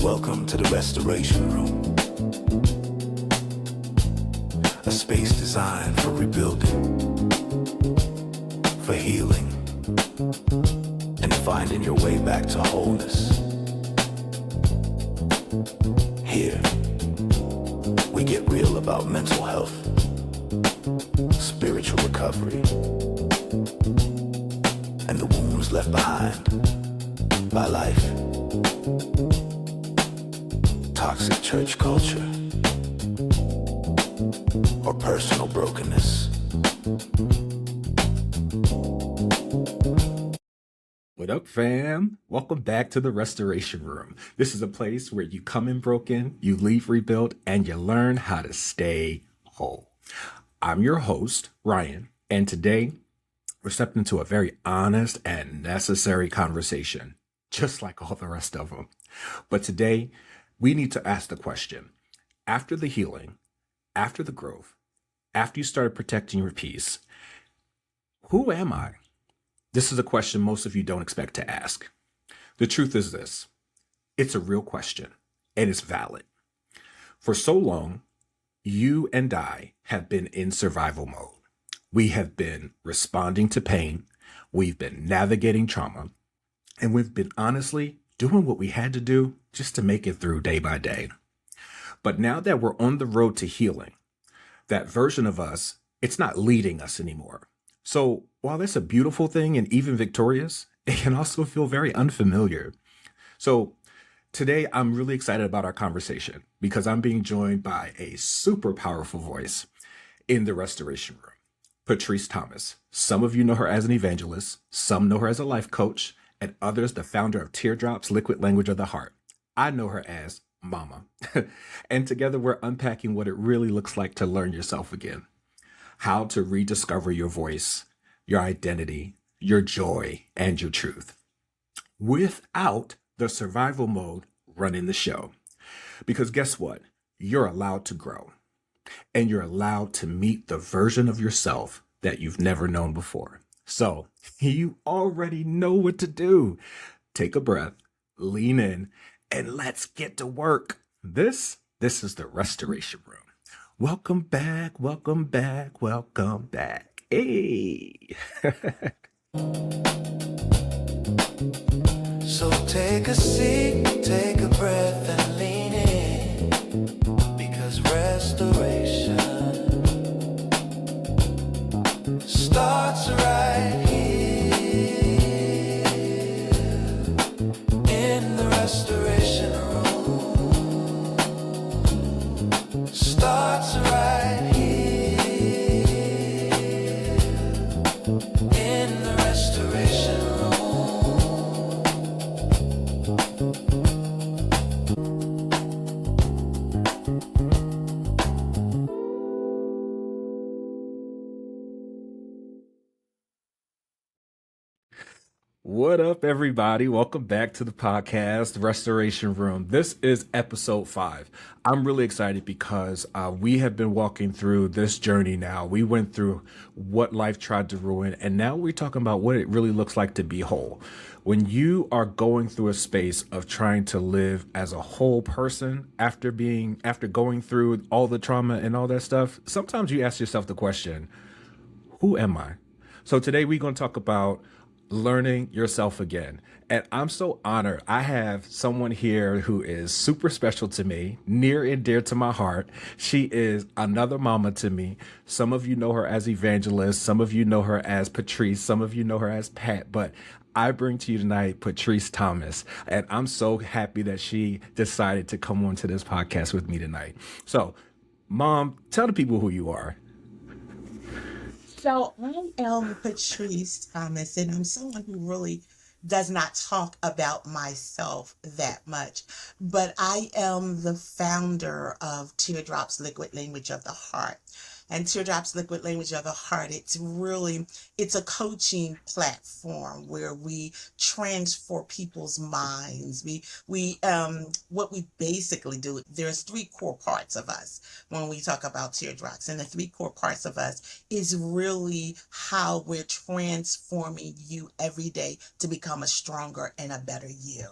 Welcome to the Restoration Room, a space designed for rebuilding, for healing, and finding your way back to wholeness. Here, we get real about mental health, spiritual recovery, and the wounds left behind by life, toxic church culture, or personal brokenness. What up, fam? Welcome back to the Restoration Room. This is a place where you come in broken, you leave rebuilt, and you learn how to stay whole. I'm your host, Ryan, and today we're stepping into a very honest and necessary conversation, just like all the rest of them. But today, we need to ask the question, after the healing, after the growth, after you started protecting your peace, who am I? This is a question most of you don't expect to ask. The truth is this, it's a real question and it's valid. For so long, you and I have been in survival mode. We have been responding to pain, we've been navigating trauma, and we've been honestly doing what we had to do just to make it through day by day. But now that we're on the road to healing, that version of us, it's not leading us anymore. So while that's a beautiful thing and even victorious, it can also feel very unfamiliar. So today I'm really excited about our conversation because I'm being joined by a super powerful voice in the Restoration Room, Patrice Thomas. Some of you know her as an evangelist, some know her as a life coach, and others the founder of Teardrops, Liquid Language of the Heart. I know her as Mama. And together we're unpacking what it really looks like to learn yourself again, how to rediscover your voice, your identity, your joy, and your truth without the survival mode running the show. Because guess what? You're allowed to grow and you're allowed to meet the version of yourself that you've never known before. So you already know what to do. Take a breath, lean in, and let's get to work. This is the Restoration Room. Welcome back, welcome back, welcome back. Hey. So take a seat, take a breath and lean in, because restoration starts right here in the Restoration Room. Starts right here in the Restoration What up, everybody? Welcome back to the podcast, Restoration Room. This is episode 5. I'm really excited because we have been walking through this journey now. We went through what life tried to ruin, and now we're talking about what it really looks like to be whole. When you are going through a space of trying to live as a whole person after going through all the trauma and all that stuff, sometimes you ask yourself the question, who am I? So today we're going to talk about learning yourself again. And I'm so honored. I have someone here who is super special to me, near and dear to my heart. She is another mama to me. Some of you know her as Evangelist. Some of you know her as Patrice. Some of you know her as Pat. But I bring to you tonight Patrice Thomas. And I'm so happy that she decided to come on to this podcast with me tonight. So, Mom, tell the people who you are. So I am Patrice Thomas, and I'm someone who really does not talk about myself that much, but I am the founder of Teardrops, Liquid Language of the Heart. And Teardrops Liquid Language of the Heart, it's a coaching platform where we transform people's minds. What we basically do, there's three core parts of us when we talk about teardrops. And the three core parts of us is really how we're transforming you every day to become a stronger and a better you.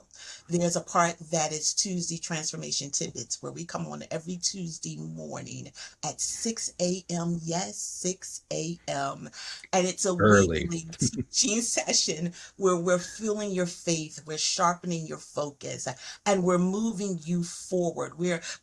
There's a part that is Tuesday Transformation Tidbits, where we come on every Tuesday morning at 6 a.m. Yes, 6 a.m. And it's a Early. weekly teaching session where we're fueling your faith, we're sharpening your focus, and we're moving you forward.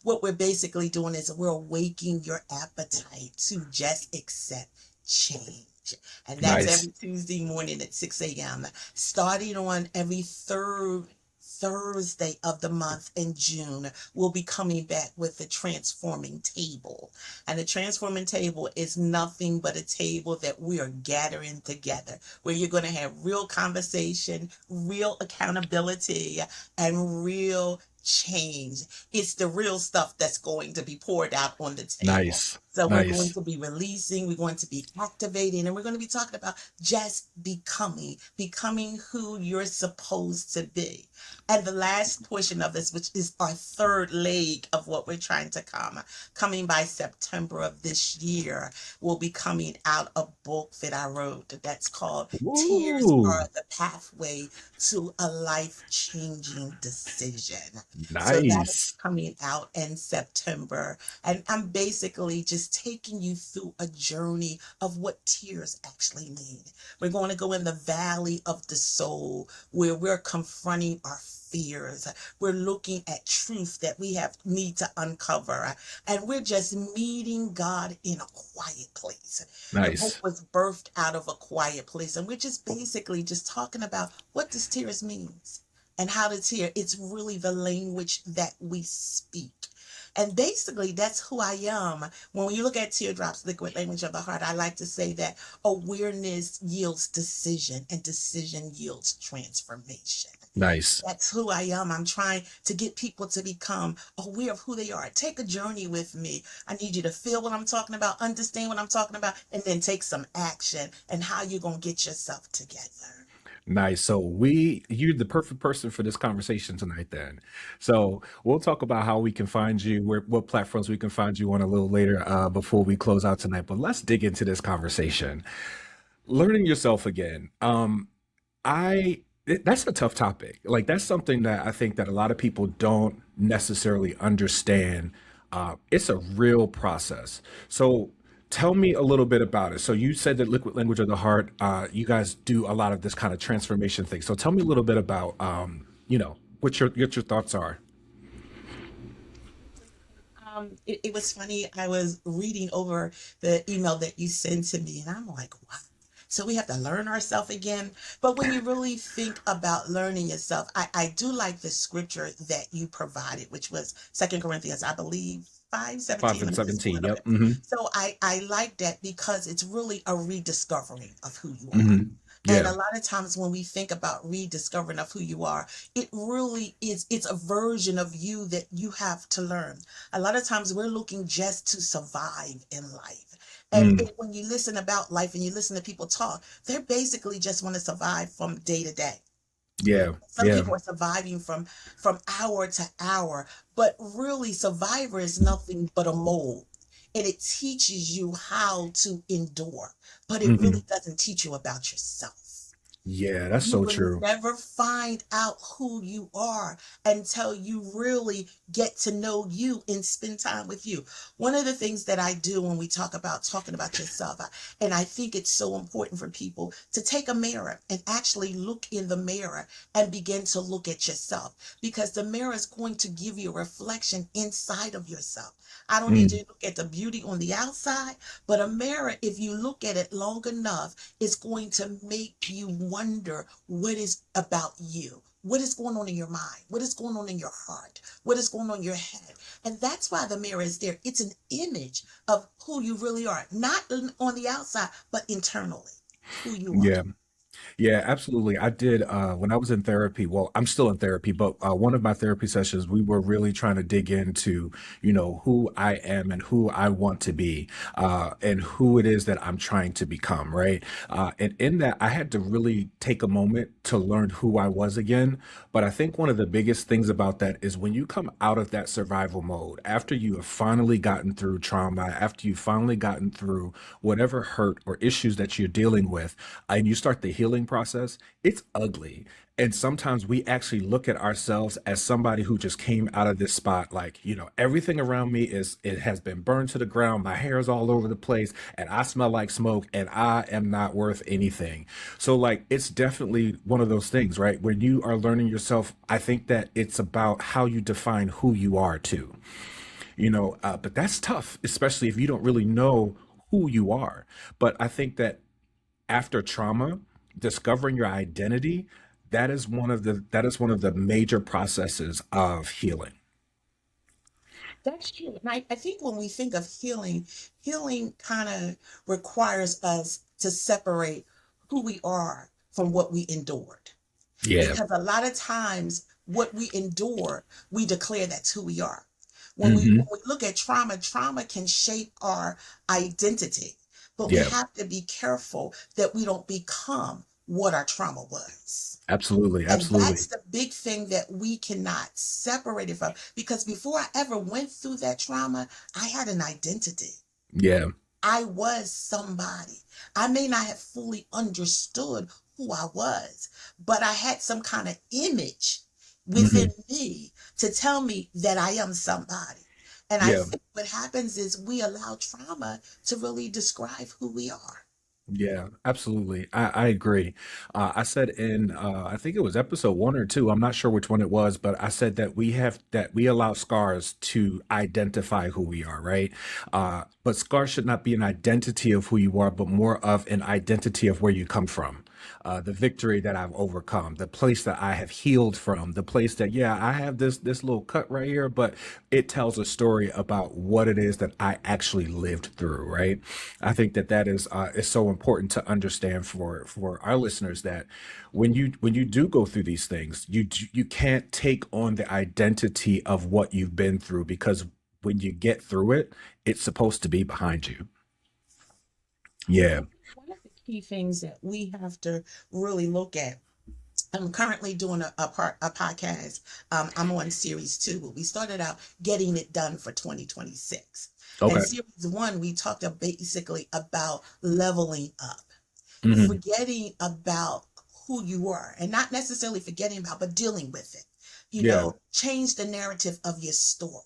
What we're basically doing is we're awakening your appetite to just accept change. And that's Nice. every Tuesday morning at 6 a.m. Starting on every third Thursday of the month in June, we'll be coming back with the transforming table. And the transforming table is nothing but a table that we are gathering together, where you're going to have real conversation, real accountability, and real change. It's the real stuff that's going to be poured out on the table. Nice. So we're going Nice. to be releasing, we're going to be activating, and we're going to be talking about just becoming who you're supposed to be. And the last portion of this, which is our third leg of what we're trying to coming by September of this year, will be coming out a book that I wrote that's called Tears Ooh, Are the Pathway to a Life-Changing Decision. So that is nice. coming out in September. And I'm basically just taking you through a journey of what tears actually mean. We're going to go in the valley of the soul where we're confronting our fears. We're looking at truth that we have need to uncover. And we're just meeting God in a quiet place. The book Nice. was birthed out of a quiet place. And we're just basically just talking about what does tears means and how to tear. It's really the language that we speak. And basically, that's who I am. When you look at Teardrops, Liquid Language of the Heart, I like to say that awareness yields decision and decision yields transformation. Nice. That's who I am. I'm trying to get people to become aware of who they are. Take a journey with me. I need you to feel what I'm talking about, understand what I'm talking about, and then take some action and how you're going to get yourself together. Nice. So you're the perfect person for this conversation tonight then. So we'll talk about how we can find you, what platforms we can find you on a little later, before we close out tonight. But let's dig into this conversation. Learning yourself again. That's a tough topic. Like that's something that I think that a lot of people don't necessarily understand. It's a real process. So tell me a little bit about it. So you said that Liquid Language of the Heart, you guys do a lot of this kind of transformation thing. So tell me a little bit about, what your thoughts are. It was funny. I was reading over the email that you sent to me, and I'm like, wow. So we have to learn ourselves again. But when you really think about learning yourself, I do like the scripture that you provided, which was Second Corinthians, I believe, 5:17. Five Let and me just pull 17. it up. Yep. Hmm. So I like that because it's really a rediscovering of who you are. Hmm. And a Yeah. lot of times when we think about rediscovering of who you are, it really is, it's a version of you that you have to learn. A lot of times we're looking just to survive in life. And Mm. when you listen about life and you listen to people talk, they're basically just want to survive from day to day. Yeah. Some Yeah. people are surviving from hour to hour, but really survivor is nothing but a mold. And it teaches you how to endure, but it Hmm. really doesn't teach you about yourself. Yeah. That's You so will true. never find out who you are until you really get to know you and spend time with you. One of the things that I do when we talk about talking about yourself, and I think it's so important for people to take a mirror and actually look in the mirror and begin to look at yourself, because the mirror is going to give you a reflection inside of yourself. I don't need you Mm. to look at the beauty on the outside, but a mirror, if you look at it long enough, is going to make you wonder what is about you. What is going on in your mind? What is going on in your heart? What is going on in your head? And that's why the mirror is there. It's an image of who you really are, not on the outside, but internally, who you are. Yeah. Yeah, absolutely. I did when I was in therapy. Well, I'm still in therapy, but one of my therapy sessions, we were really trying to dig into, who I am and who I want to be, and who it is that I'm trying to become, right? And in that, I had to really take a moment to learn who I was again. But I think one of the biggest things about that is when you come out of that survival mode, after you have finally gotten through trauma, after you've finally gotten through whatever hurt or issues that you're dealing with, and you start the healing process, it's ugly. And sometimes we actually look at ourselves as somebody who just came out of this spot, like, everything around me it has been burned to the ground. My hair is all over the place and I smell like smoke and I am not worth anything. So, like, it's definitely one of those things, right? When you are learning yourself, I think that it's about how you define who you are too, but that's tough, especially if you don't really know who you are. But I think that after trauma, discovering your identity, that is one of the major processes of healing. That's true. And I think when we think of healing, healing kind of requires us to separate who we are from what we endured. Yeah. Because a lot of times what we endure, we declare that's who we are. When we Hmm. when we look at trauma, trauma can shape our identity, but we Yeah. have to be careful that we don't become what our trauma was. Absolutely. And that's Absolutely. the big thing that we cannot separate it from. Because before I ever went through that trauma, I had an identity. Yeah. I was somebody. I may not have fully understood who I was, but I had some kind of image within Hmm. me to tell me that I am somebody. And I Yeah. think what happens is we allow trauma to really describe who we are. Yeah, absolutely. I agree. I said in, I think it was episode one or two, I'm not sure which one it was, but I said that we allow scars to identify who we are, right? But scars should not be an identity of who you are, but more of an identity of where you come from. The victory that I've overcome, the place that I have healed from, the place that, yeah, I have this little cut right here, but it tells a story about what it is that I actually lived through, right? I think that is so important to understand for our listeners that when you do go through these things, you can't take on the identity of what you've been through because when you get through it, it's supposed to be behind you. Yeah. One of the key things that we have to really look at, I'm currently doing a podcast. I'm on series two, but we started out getting it done for 2026. And Okay. series one, we talked basically about leveling up, Hmm. forgetting about who you are, and not necessarily forgetting about, but dealing with it. Yeah. Change the narrative of your story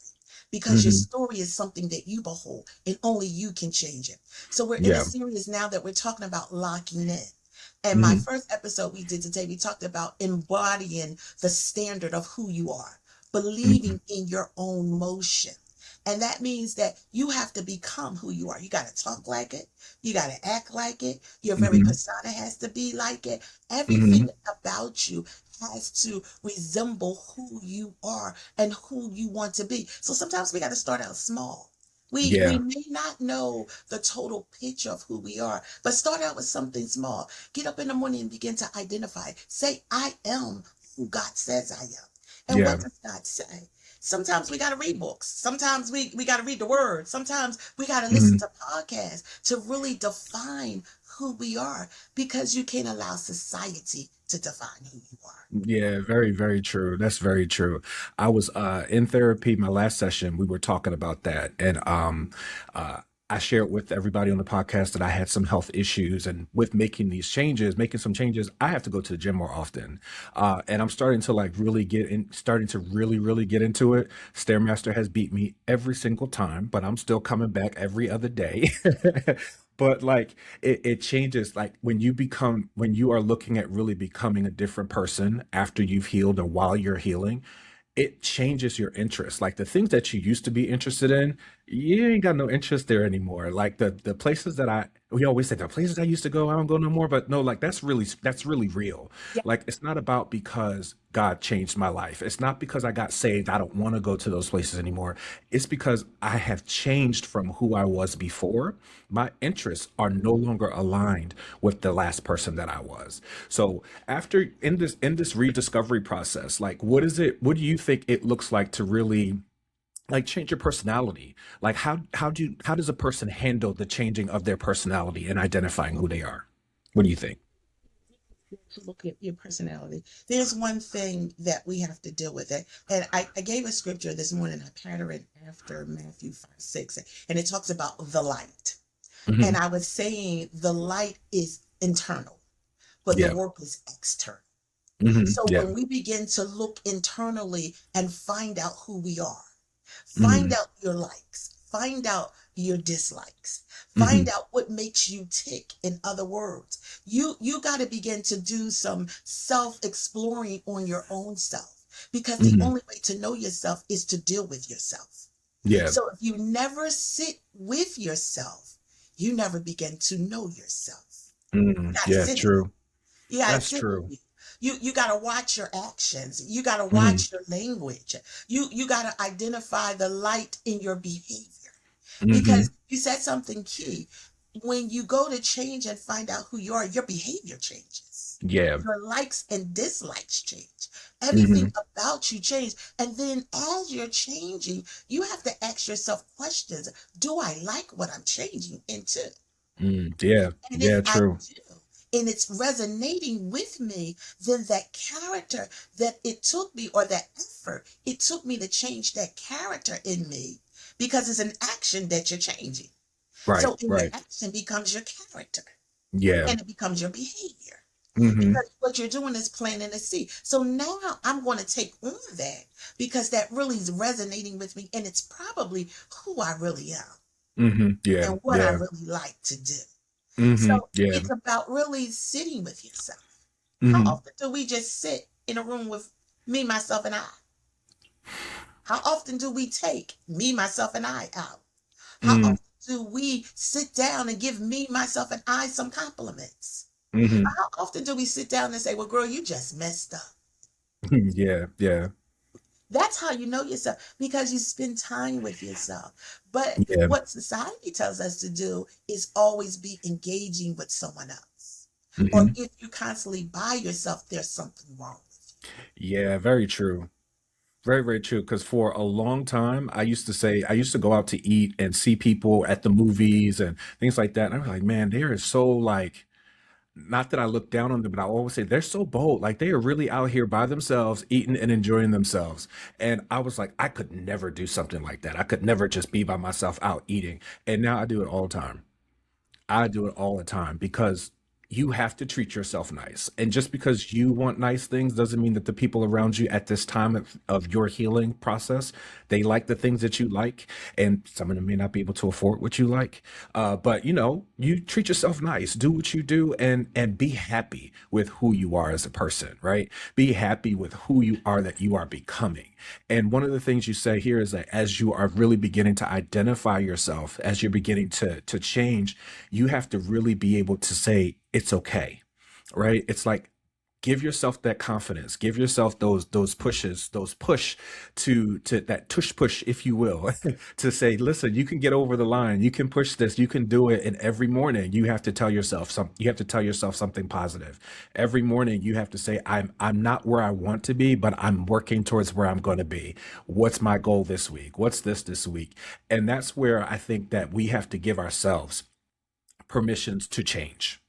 because your Hmm. story is something that you behold and only you can change it. So we're in a Yeah. series now that we're talking about locking in. And my Hmm. first episode we did today, we talked about embodying the standard of who you are, Hmm. believing in your own motion. And that means that you have to become who you are. You got to talk like it. You got to act like it. Your very Hmm. persona has to be like it. Everything Hmm. about you has to resemble who you are and who you want to be. So sometimes we got to start out small. We Yeah. may not know the total picture of who we are, but start out with something small. Get up in the morning and begin to identify. Say, I am who God says I am. And Yeah. what does God say? Sometimes we got to read books. Sometimes we got to read the word. Sometimes we got to listen Hmm. to podcasts to really define who we are because you can't allow society to define who you are. Yeah, very, very true. That's very true. I was in therapy my last session. We were talking about that, and I shared with everybody on the podcast that I had some health issues, and with making some changes, I have to go to the gym more often. And I'm starting to like really starting to really, really get into it. Stairmaster has beat me every single time, but I'm still coming back every other day. But like it changes like when you are looking at really becoming a different person after you've healed or while you're healing, it changes your interest. Like the things that you used to be interested in, you ain't got no interest there anymore. Like the places that we always say the places I used to go, I don't go no more. But no, like that's really real. Yeah. Like it's not about because God changed my life. It's not because I got saved. I don't want to go to those places anymore. It's because I have changed from who I was before. My interests are no longer aligned with the last person that I was. So after in this rediscovery process, like what is it? What do you think it looks like to really like change your personality? Like how does a person handle the changing of their personality and identifying who they are? What do you think? To look at your personality. There's one thing that we have to deal with it. And I gave a scripture this morning, I patterned after Matthew 5, 6, and it talks about the light. And Hmm. I was saying the light is internal, but the Yeah. work is external. So Yeah. when we begin to look internally and find out who we are, find Hmm. out your likes, find out your dislikes, find Hmm. out what makes you tick. In other words, you got to begin to do some self-exploring on your own self, because the Hmm. only way to know yourself is to deal with yourself. Yeah. So if you never sit with yourself, you never begin to know yourself. You got to Yeah. sit in it. True. You got to That's sit with true. you. You got to watch your actions. You got to Hmm. watch your language. You got to identify the light in your behavior, because Hmm. you said something key. When you go to change and find out who you are, your behavior changes. Yeah. Your likes and dislikes change. Everything Hmm. about you change. And then as you're changing, you have to ask yourself questions. Do I like what I'm changing into? Yeah. And if Yeah. I True. do, and it's resonating with me, then that character that it took me, or that effort it took me to change that character in me, because it's an action that you're changing. Right. So, in your Right. action becomes your character, Yeah. and it becomes your behavior. Hmm. Because what you're doing is planting a seed. So now I'm going to take on that, because that really is resonating with me, and it's probably who I really am Yeah. and what I Yeah. really like to do. So Yeah. it's about really sitting with yourself. How Hmm. often do we just sit in a room with me, myself, and I? How often do we take me, myself, and I out? How Hmm. often do we sit down and give me, myself, and I some compliments? Hmm. How often do we sit down and say, well, girl, you just messed up? Yeah. Yeah. That's how you know yourself, because you spend time with yourself. But Yeah. what society tells us to do is always be engaging with someone else. Or Hmm. if you're constantly by yourself, there's something wrong with Yeah. Very true. Very, very true. Because for a long time, I used to go out to eat and see people at the movies and things like that. And I was like, man, they are so like, not that I look down on them, but I always say they're so bold. Like they are really out here by themselves, eating and enjoying themselves. And I was like, I could never do something like that. I could never just be by myself out eating. And now I do it all the time. I do it all the time because you have to treat yourself nice. And just because you want nice things doesn't mean that the people around you at this time of your healing process, they like the things that you like. And some of them may not be able to afford what you like. But you treat yourself nice, do what you do and be happy with who you are as a person, right? Be happy with who you are that you are becoming. And one of the things you say here is that as you are really beginning to identify yourself, as you're beginning to change, you have to really be able to say it's okay, right? It's like give yourself that confidence, give yourself those pushes, those push to that tush push, if you will, to say, listen, you can get over the line, you can push this, you can do it. And every morning you have to tell yourself you have to tell yourself something positive. Every morning you have to say, I'm not where I want to be, but I'm working towards where I'm going to be. What's my goal this week? What's this week? And that's where I think that we have to give ourselves permissions to change.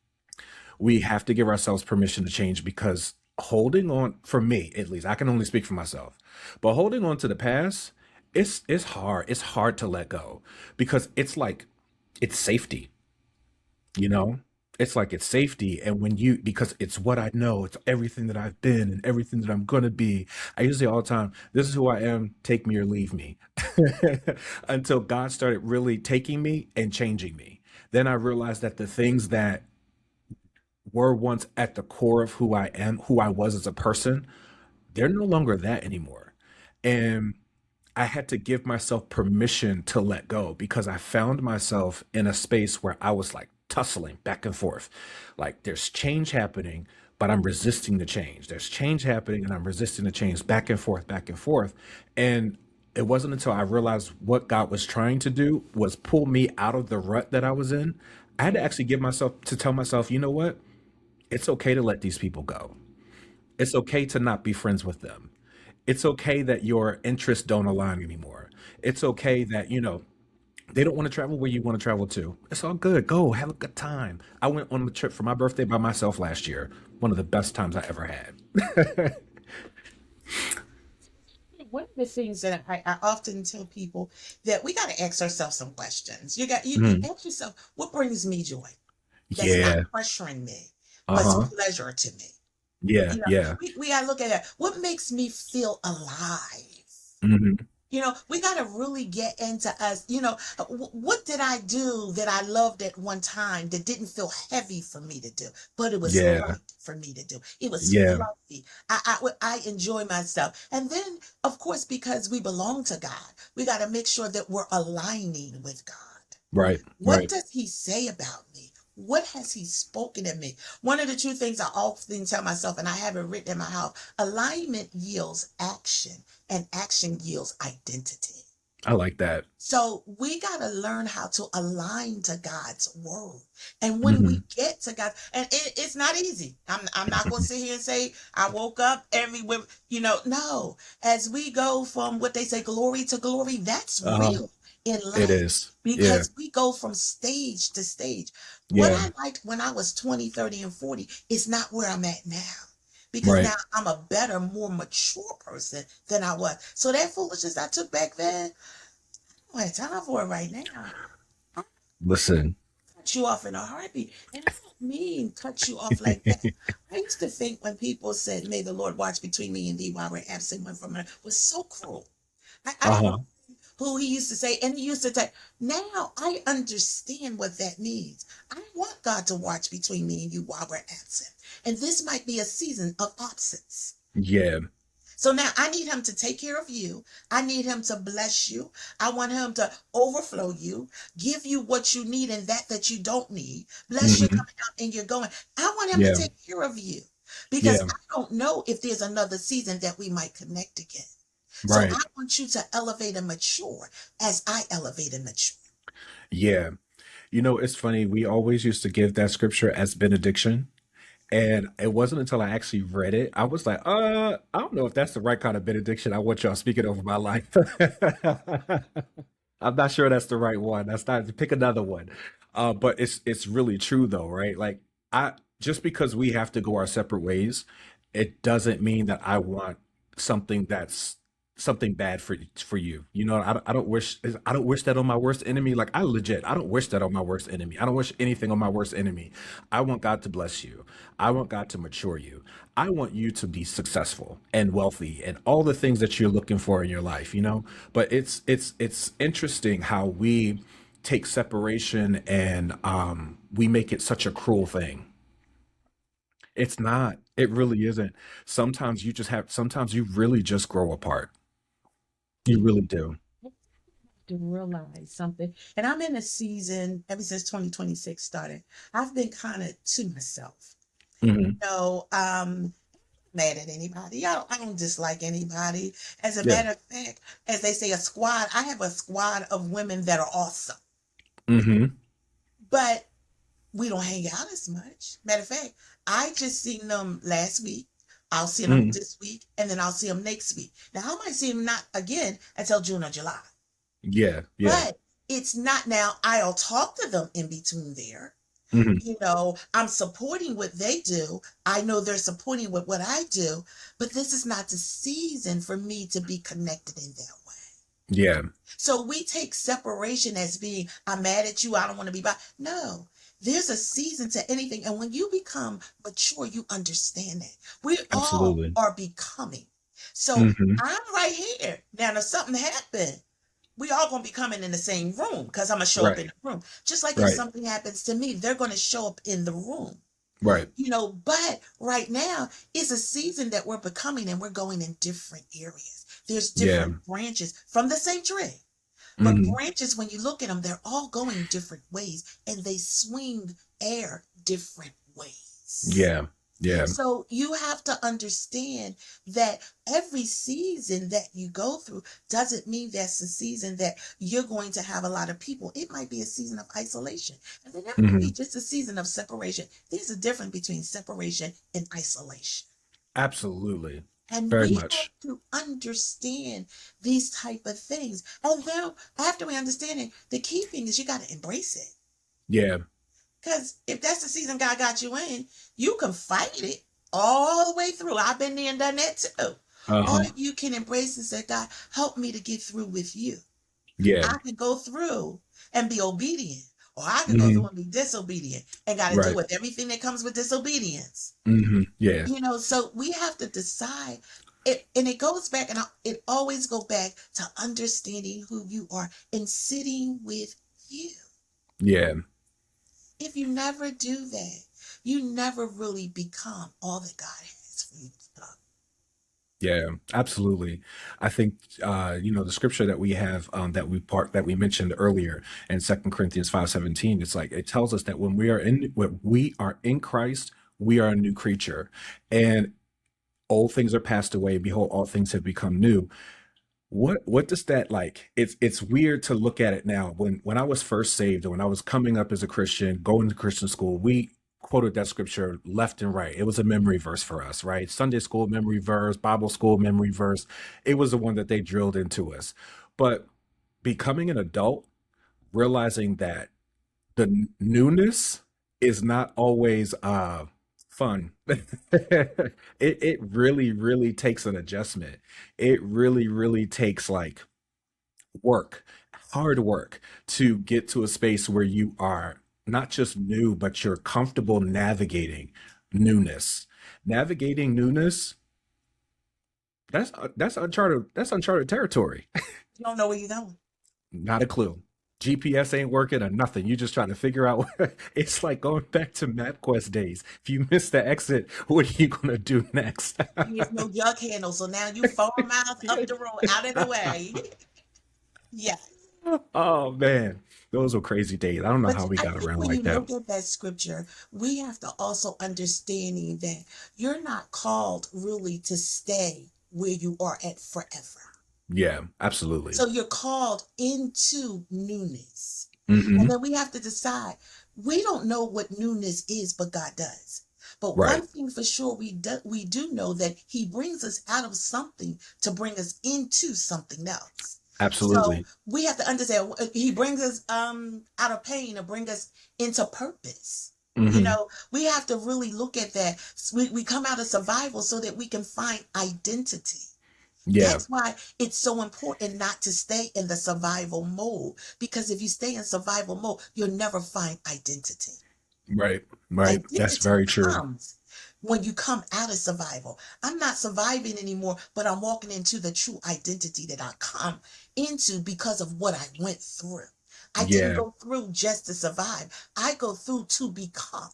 We have to give ourselves permission to change because holding on, for me at least, I can only speak for myself, but holding on to the past, it's hard. It's hard to let go because it's like it's safety, you know? It's like it's safety. And because it's what I know, it's everything that I've been and everything that I'm going to be. I usually all the time, this is who I am, take me or leave me. Until God started really taking me and changing me. Then I realized that the things that were once at the core of who I am, who I was as a person, they're no longer that anymore. And I had to give myself permission to let go because I found myself in a space where I was like tussling back and forth. Like there's change happening, but I'm resisting the change. There's change happening and I'm resisting the change, back and forth, back and forth. And it wasn't until I realized what God was trying to do was pull me out of the rut that I was in. I had to actually give myself to tell myself, you know what? It's okay to let these people go. It's okay to not be friends with them. It's okay that your interests don't align anymore. It's okay that, they don't want to travel where you want to travel to. It's all good. Go have a good time. I went on a trip for my birthday by myself last year. One of the best times I ever had. One of the things that I often tell people that we got to ask ourselves some questions. You Mhm. ask yourself, what brings me joy? That's not Yeah. pressuring me, but it's Uh-huh. pleasure to me. Yeah. Yeah. We gotta look at that. What makes me feel alive? Hmm. We got to really get into us. What did I do that I loved at one time that didn't feel heavy for me to do, but it was Yeah. light for me to do? It was Yeah. fluffy. I enjoy myself. And then, of course, because we belong to God, we got to make sure that we're aligning with God. Right. What Right. does he say about me? What has he spoken to me? One of the two things I often tell myself, and I have it written in my house: alignment yields action, and action yields identity. I like that. So we got to learn how to align to God's word. And when we Hmm. get to God, and it's not easy. I'm not going to sit here and say, I woke up no. As we go from what they say, glory to glory, that's Uh-huh. real in It life is. Yeah. because we go from stage to stage. What Yeah. I liked when I was 20, 30, and 40 is not where I'm at now. Because Right. now I'm a better, more mature person than I was. So that foolishness I took back then, don't have time for it right now. I'll Listen. cut you off in a heartbeat. And I don't mean cut you off like that. I used to think when people said, may the Lord watch between me and thee while we're absent one from another, was so cruel. I don't know Uh-huh. who he used to say, and he used to say, now I understand what that means. I want God to watch between me and you while we're absent. And this might be a season of absence. Yeah. So now I need him to take care of you. I need him to bless you. I want him to overflow you, give you what you need and that you don't need. Bless you Hmm. coming out and you're going. I want him to Yeah. take care of you because Yeah. I don't know if there's another season that we might connect again. So Right. I want you to elevate and mature as I elevate and mature. Yeah. It's funny. We always used to give that scripture as benediction. And it wasn't until I actually read it, I was like, I don't know if that's the right kind of benediction I want y'all speaking over my life. I'm not sure that's the right one. That's not pick another one. But it's really true though, right? Like I just because we have to go our separate ways, it doesn't mean that I want something something bad for you. I don't wish that on my worst enemy. Like I don't wish that on my worst enemy. I don't wish anything on my worst enemy. I want God to bless you. I want God to mature you. I want you to be successful and wealthy and all the things that you're looking for in your life. But it's interesting how we take separation and we make it such a cruel thing. It's not. It really isn't. Sometimes you really just grow apart. You really do. To realize something. And I'm in a season ever since 2026 started. I've been kind of to myself. Hmm. No, mad at anybody. I don't dislike anybody. As a Yeah. matter of fact, as they say, a squad, I have a squad of women that are awesome. Hmm. But we don't hang out as much. Matter of fact, I just seen them last week. I'll see them Hmm. this week, and then I'll see them next week. Now I might see them not again until June or July. Yeah. Yeah. But it's not now. I'll talk to them in between there. Hmm. I'm supporting what they do. I know they're supporting what I do, but this is not the season for me to be connected in that way. Yeah. So we take separation as being, I'm mad at you, I don't want to be by. No, there's a season to anything. And when you become mature, you understand that. We all Absolutely. are becoming. So Hmm. I'm right here. Now, if something happened, we all gonna be coming in the same room because I'm gonna show up Right. in the room. Just like if Right. something happens to me, they're gonna show up in the room. Right. But right now is a season that we're becoming and we're going in different areas. There's Yeah. different branches from the same tree. But Hmm. branches, when you look at them, they're all going different ways and they swing air different ways. Yeah. Yeah. So you have to understand that every season that you go through doesn't mean that's a season that you're going to have a lot of people. It might be a season of isolation. And then it might be Hmm. just a season of separation. There's a difference between separation and isolation. Absolutely. And Very we have much. to understand these type of things. And then after we understand it, the key thing is you got to embrace it. Yeah. Because if that's the season God got you in, you can fight it all the way through. I've been there and done that too. Or Uh-huh. you can embrace and say, God, help me to get through with you. Yeah. I can go through and be obedient, or I can go through Hmm. and be disobedient and got to deal Right. with everything that comes with disobedience. Hmm. Yeah. So we have to decide it, and it goes back, and it always go back to understanding who you are and sitting with you. Yeah. If you never do that, you never really become all that God has for you to become. Yeah, absolutely. I think the scripture that we have that we mentioned earlier in Second Corinthians 5:17, it's like it tells us that when we are in Christ, we are a new creature. And old things are passed away, behold, all things have become new. What does that like? It's weird to look at it now. When I was first saved, or when I was coming up as a Christian, going to Christian school, we quoted that scripture left and right. It was a memory verse for us, right? Sunday school memory verse, Bible school memory verse. It was the one that they drilled into us. But becoming an adult, realizing that the newness is not always fun. It really, really takes an adjustment. It really, really takes like work, hard work to get to a space where you are not just new, but you're comfortable navigating newness. Navigating newness, that's uncharted territory. You don't know where you're going. Not a clue. GPS ain't working or nothing. You just trying to figure out. It's like going back to MapQuest days. If you miss the exit, what are you gonna do next? There's no jug handle, so now you 4 miles up the road, out of the way. Yeah. Oh man, those were crazy days. I don't know But how we I got think around when like you that. look at that scripture, we have to also understanding that you're not called really to stay where you are at forever. Yeah, absolutely. So you're called into newness. And Hmm. then we have to decide. We don't know what newness is, but God does. But Right. one thing for sure, we do know that He brings us out of something to bring us into something else. So Absolutely. we have to understand He brings us out of pain to bring us into purpose. Hmm. We have to really look at that. We come out of survival so that we can find identity. Yeah. That's why it's so important not to stay in the survival mode. Because if you stay in survival mode, you'll never find identity. Right. Right. That's Identity very true. comes when you come out of survival. I'm not surviving anymore, but I'm walking into the true identity that I come into because of what I went through. I didn't Yeah. go through just to survive. I go through to become.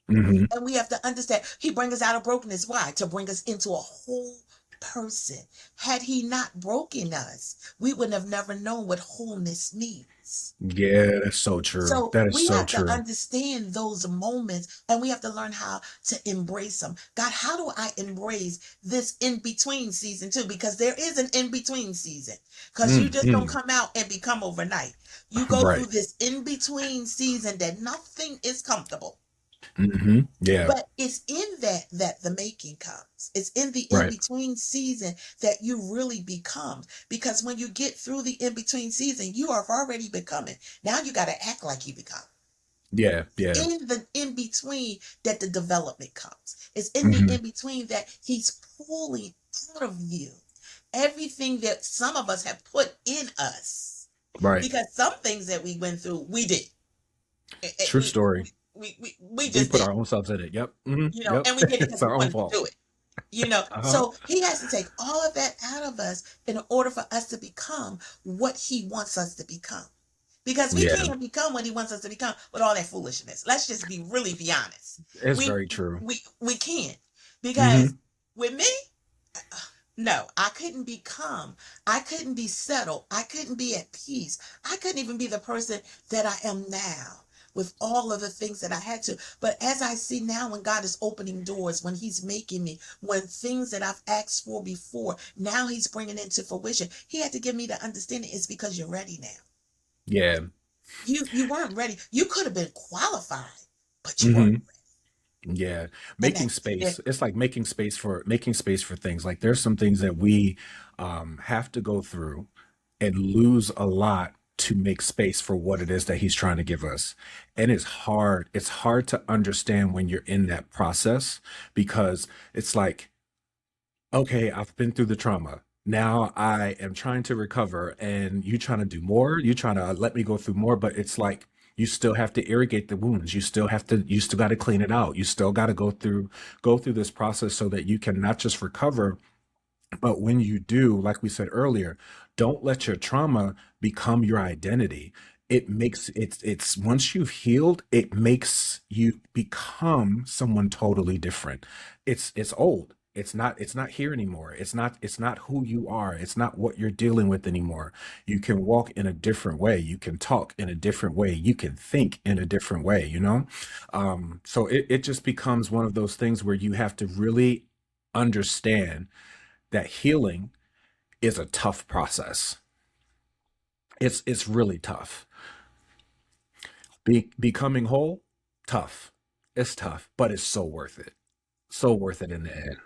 Hmm. And we have to understand He brings us out of brokenness. Why? To bring us into a whole person. Had He not broken us, we would have never known what wholeness means. Yeah, that's so true. So That is we so have to true. understand those moments and we have to learn how to embrace them. God, how do I embrace this in between season too? Because there is an in between season. Because you just don't Hmm. come out and become overnight. You go through Right. this in between season that nothing is comfortable. Yeah. But it's in that the making comes. It's in the in Right. between season that you really become. Because when you get through the in between season, you are already becoming. Now you got to act like you become. Yeah. Yeah. In the in between that the development comes. It's in the Hmm. in between that He's pulling out of you everything that some of us have put in us. Right. Because some things that we went through, we did. Eh, eh, True story. we We just put did. our own selves in it. Yep. Hmm. Yep. And we did it It's because we our own wanted to fault. do it. Uh-huh. So He has to take all of that out of us in order for us to become what He wants us to become. Because we Yeah. can't become what He wants us to become with all that foolishness. Let's just be honest. It's We very true. we can't. Hmm. Because with me, No, I couldn't be calm. I couldn't be settled. I couldn't be at peace. I couldn't even be the person that I am now with all of the things that I had to. But as I see now, when God is opening doors, when He's making me, when things that I've asked for before, now He's bringing into fruition, He had to give me the understanding it's because you're ready now. Yeah. You weren't ready. You could have been qualified, but you weren't. Hmm. Yeah. And Making that's the space. difference. It's like making space for things. Like there's some things that we have to go through and lose a lot to make space for what it is that he's trying to give us. And it's hard. It's hard to understand when you're in that process because it's like, okay, I've been through the trauma. Now I am trying to recover and you trying to do more. You trying to let me go through more, but it's like you still have to irrigate the wounds. You still got to clean it out. You still got to go through this process so that you can not just recover, but when you do, like we said earlier, don't let your trauma become your identity. It's once you've healed, it makes you become someone totally different. It's old. It's not here anymore. It's not who you are. It's not what you're dealing with anymore. You can walk in a different way. You can talk in a different way. You can think in a different way, you know? So it just becomes one of those things where you have to really understand that healing is a tough process. It's really tough. Becoming whole, tough. It's tough, but it's so worth it. So worth it in the end.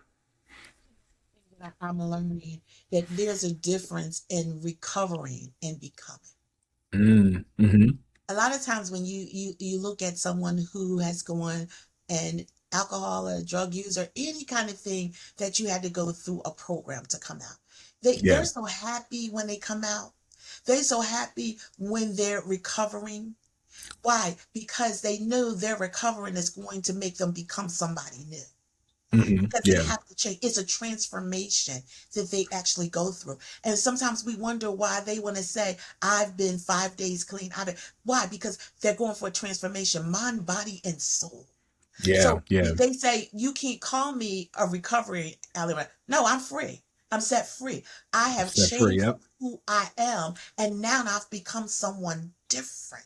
That I'm learning that there's a difference in recovering and becoming. Mm-hmm. A lot of times when you look at someone who has gone and alcohol or drug use or any kind of thing that you had to go through a program to come out, they're Yeah. so happy when they come out. They're so happy when they're recovering. Why? Because they know their recovering is going to make them become somebody new, Hmm. because they Yeah. have to change. It's a transformation that they actually go through. And sometimes we wonder why they want to say, I've been 5 days clean. Why? Because they're going for a transformation, mind, body, and soul. Yeah. So Yeah. they say, you can't call me a recovery element. No, I'm free. I'm set free. I have Set free. changed from Yep. who I am, and now I've become someone different.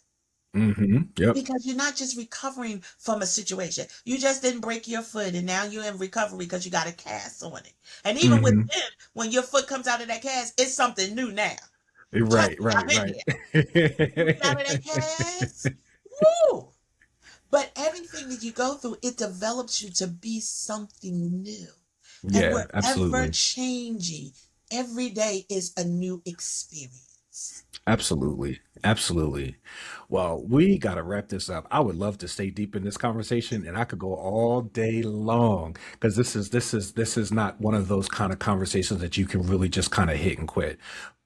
Hmm. Yep. Because you're not just recovering from a situation. You just didn't break your foot and now you're in recovery because you got a cast on it. And even Hmm. within, when your foot comes out of that cast, it's something new now. Trust Right. me, I've Right. been Right. there. You get out of that cast, woo! But everything that you go through, it develops you to be something new. And Yeah. we're ever Absolutely. changing. Every day is a new experience. Absolutely. Absolutely. Well, we got to wrap this up. I would love to stay deep in this conversation and I could go all day long because this is not one of those kind of conversations that you can really just kind of hit and quit.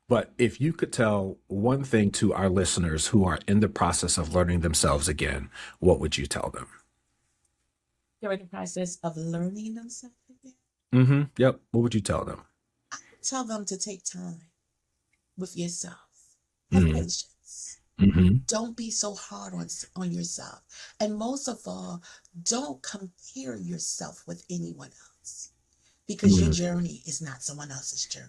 But if you could tell one thing to our listeners who are in the process of learning themselves again, what would you tell them? They're in the process of learning themselves again. Hmm. Yep. What would you tell them? Tell them to take time with yourself. Have Mm-hmm. patience. Mm-hmm. Don't be so hard on yourself. And most of all, don't compare yourself with anyone else, because your Mm. journey is not someone else's journey.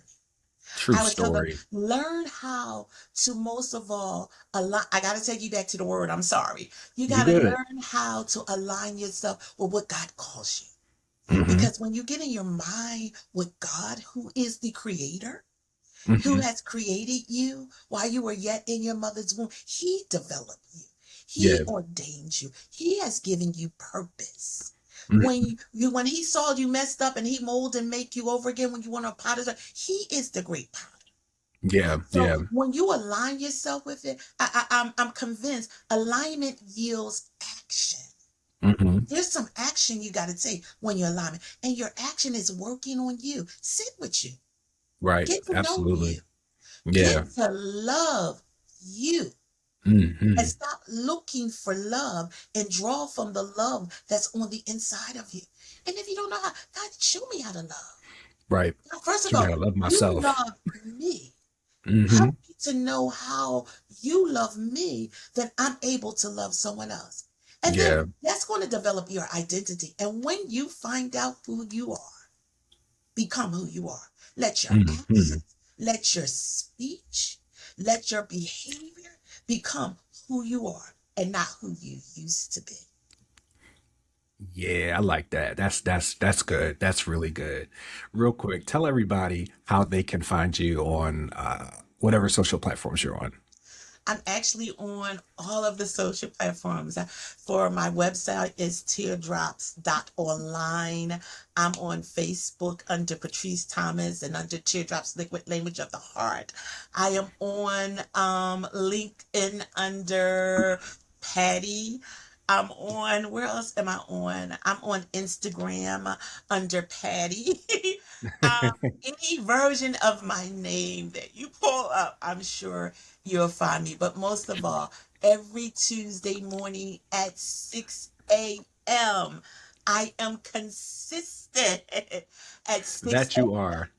True I would tell them, story. learn how to, most of all, align. I got to take you back to the word. I'm sorry. You You got to good. learn how to align yourself with what God calls you. Mm-hmm. Because when you get in your mind with God, who is the creator, who Mm-hmm. has created you while you were yet in your mother's womb. He developed you. He Yeah. ordained you. He has given you purpose. Mhm. When he saw you messed up and he molded and make you over again when you want to potter's wheel, he is the great potter. Yeah. So Yeah. when you align yourself with it, I'm convinced alignment yields action. Mm-hmm. There's some action you got to take when you're alignment, and your action is working on you. Sit with you, Right. get to know Absolutely. you, Yeah. get to love you, and Mm-hmm. stop looking for love and draw from the love that's on the inside of you. And if you don't know how, God, show me how to love. Right. Now, first of Show me all, how to love you myself. love me. Mm-hmm. Help me to know how you love me, that I'm able to love someone else. And then Yeah. that's going to develop your identity. And when you find out who you are, become who you are. Let your Mhm. actions, let your speech, let your behavior become who you are and not who you used to be. Yeah, I like that. That's good. That's really good. Real quick, tell everybody how they can find you on whatever social platforms you're on. I'm actually on all of the social platforms. For my website is teardrops.online. I'm on Facebook under Patrice Thomas and under Teardrops Liquid Language of the Heart. I am on LinkedIn under Patty. I'm on, where else am I on? I'm on Instagram under Patty. um, any version of my name that you pull up, I'm sure you'll find me. But most of all, every Tuesday morning at 6 a.m., I am consistent at 6 That you are.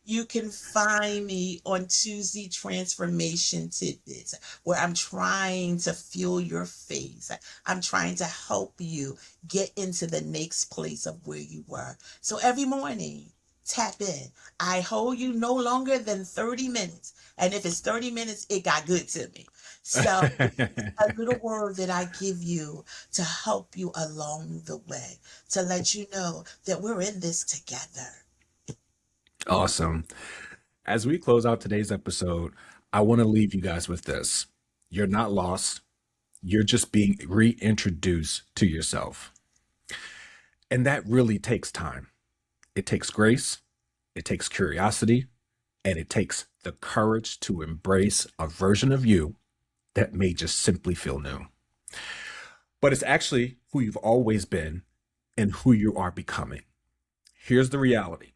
you can find me on Tuesday Transformation Tidbits, where I'm trying to fuel your faith. I'm trying to help you get into the next place of where you were. So every morning, tap in. I hold you no longer than 30 minutes. And if it's 30 minutes, it got good to me. So a little word that I give you to help you along the way, to let you know that we're in this together. Awesome. As we close out today's episode, I want to leave you guys with this. You're not lost. You're just being reintroduced to yourself. And that really takes time. It takes grace, it takes curiosity, and it takes the courage to embrace a version of you that may just simply feel new. But it's actually who you've always been and who you are becoming. Here's the reality.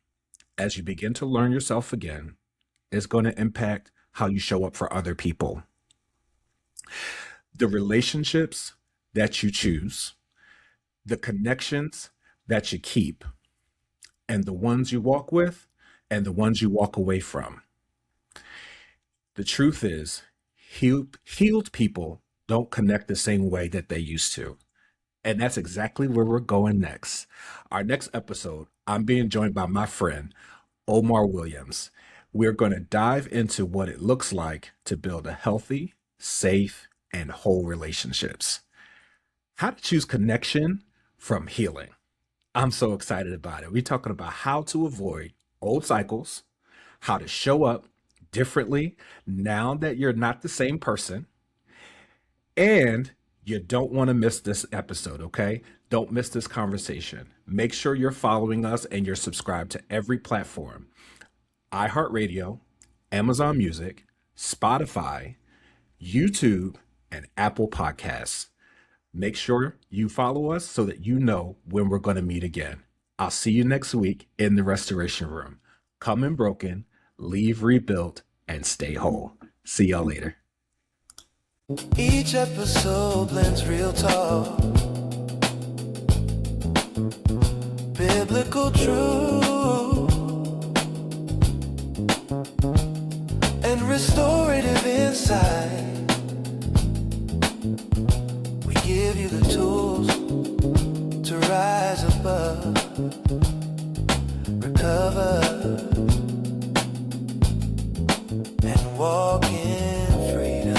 As you begin to learn yourself again, it's going to impact how you show up for other people. The relationships that you choose, the connections that you keep, and the ones you walk with and the ones you walk away from. The truth is, healed people don't connect the same way that they used to. And that's exactly where we're going next. Our next episode, I'm being joined by my friend, Omar Williams. We're going to dive into what it looks like to build a healthy, safe, and whole relationships. How to choose connection from healing. I'm so excited about it. We're talking about how to avoid old cycles, how to show up differently now that you're not the same person, and you don't want to miss this episode, okay? Don't miss this conversation. Make sure you're following us and you're subscribed to every platform: iHeartRadio, Amazon Music, Spotify, YouTube, and Apple Podcasts. Make sure you follow us so that you know when we're going to meet again. I'll see you next week in the Restoration Room. Come in broken, leave rebuilt, and stay whole. See y'all later. Each episode blends real talk, biblical truth, and restorative insight. We give you the tools to rise above, recover, and walk in freedom.